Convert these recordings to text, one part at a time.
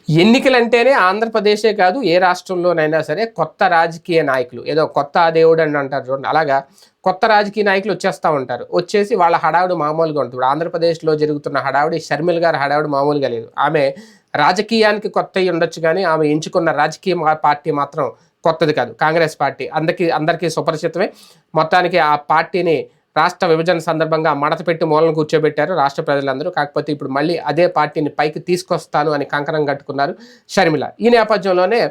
ఎన్నికలంటేనే ఆంధ్రప్రదేశే కాదు ఏ రాష్ట్రంలోనైనా సరే కొత్త రాజకీయ నాయకులు ఏదో కొత్త దేవుడు అని అంటారు చూడండి, అలాగా కొత్త రాజకీయ నాయకులు వచ్చేస్తూ ఉంటారు. వచ్చేసి వాళ్ళ హడావుడి మామూలుగా ఉంటుంది. ఇప్పుడు ఆంధ్రప్రదేశ్లో జరుగుతున్న హడావుడి, షర్మిల గారి హడావుడి మామూలుగా లేదు. ఆమె రాజకీయానికి కొత్త అయి ఉండొచ్చు కానీ ఆమె ఎంచుకున్న రాజకీయ పార్టీ మాత్రం కొత్తది కాదు, కాంగ్రెస్ పార్టీ. అందరికీ సుపరిచితమే. మొత్తానికి ఆ పార్టీని రాష్ట్ర విభజన సందర్భంగా మడత పెట్టి మూలను కూర్చోబెట్టారు రాష్ట్ర ప్రజలందరూ. కాకపోతే ఇప్పుడు మళ్ళీ అదే పార్టీని పైకి తీసుకొస్తాను అని కంకణం కట్టుకున్నారు షర్మిల. ఈ నేపథ్యంలోనే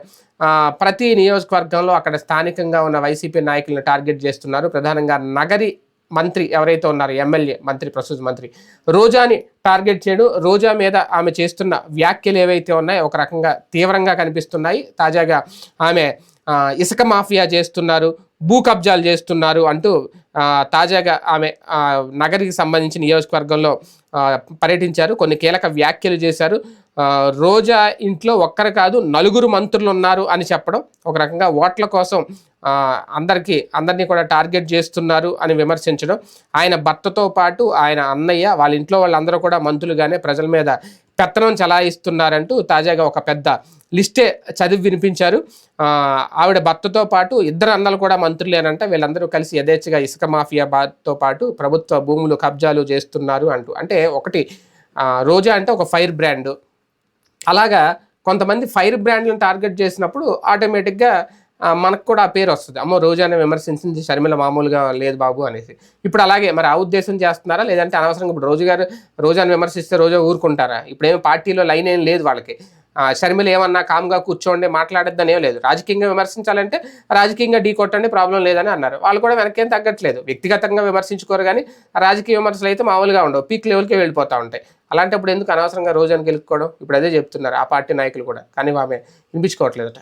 ప్రతి నియోజకవర్గంలో అక్కడ స్థానికంగా ఉన్న వైసీపీ నాయకులను టార్గెట్ చేస్తున్నారు. ప్రధానంగా నగరి మంత్రి ఎవరైతే ఉన్నారో, ఎమ్మెల్యే మంత్రి, ప్రస్తుత మంత్రి రోజాని టార్గెట్ చేయడం, రోజా మీద ఆమె చేస్తున్న వ్యాఖ్యలు ఏవైతే ఉన్నాయో ఒక రకంగా తీవ్రంగా కనిపిస్తున్నాయి. తాజాగా ఆమె ఇసుక మాఫియా చేస్తున్నారు, భూ కబ్జాలు చేస్తున్నారు అంటూ తాజాగా ఆమె నగరికి సంబంధించిన నియోజకవర్గంలో పర్యటించారు. కొన్ని కీలక వ్యాఖ్యలు చేశారు. రోజా ఇంట్లో ఒక్కరు కాదు నలుగురు మంత్రులు ఉన్నారు అని చెప్పడం, ఒక రకంగా ఓట్ల కోసం అందరినీ కూడా టార్గెట్ చేస్తున్నారు అని విమర్శించడం, ఆయన భర్తతో పాటు ఆయన అన్నయ్య వాళ్ళ ఇంట్లో వాళ్ళందరూ కూడా మంత్రులుగానే ప్రజల మీద పెత్తనం చలాయిస్తున్నారంటూ తాజాగా ఒక పెద్ద లిస్టే చదివి వినిపించారు. ఆవిడ భర్తతో పాటు ఇద్దరు అన్నలు కూడా మంత్రులేనంట. వీళ్ళందరూ కలిసి యథేచ్ఛగా ఇసుక మాఫియాతో పాటు ప్రభుత్వ భూములు కబ్జాలు చేస్తున్నారు అంటూ. అంటే ఒకటి రోజా అంటే ఒక ఫైర్ బ్రాండ్. అలాగా కొంతమంది ఫైర్ బ్రాండ్లను టార్గెట్ చేసినప్పుడు ఆటోమేటిక్గా మనకు కూడా ఆ పేరు వస్తుంది, అమ్మో రోజానే విమర్శించింది షర్మిల మామూలుగా లేదు బాబు అనేసి. ఇప్పుడు అలాగే మరి ఆ ఉద్దేశం చేస్తున్నారా, లేదంటే అనవసరంగా ఇప్పుడు రోజాను విమర్శిస్తే రోజా ఊరుకుంటారా? ఇప్పుడేమో పార్టీలో లైన్ ఏం లేదు వాళ్ళకి. షర్మిల ఏమన్నా కామ్గా కూర్చోండి మాట్లాడొద్దని ఏం లేదు. రాజకీయంగా విమర్శించాలంటే రాజకీయంగా ఢీ కొట్టండి, ప్రాబ్లం లేదని అన్నారు. వాళ్ళు కూడా వెనకేం తగ్గట్లేదు. వ్యక్తిగతంగా విమర్శించుకోరు కానీ రాజకీయ విమర్శలు అయితే మామూలుగా ఉండవు, పీక్ లెవెల్కే వెళ్ళిపోతూ ఉంటాయి. అలాంటప్పుడు ఎందుకు అనవసరంగా రోజాను గెలుపుకోవడం? ఇప్పుడు అదే చెప్తున్నారు ఆ పార్టీ నాయకులు కూడా, కానీ ఆమె వినిపించుకోవట్లేదట.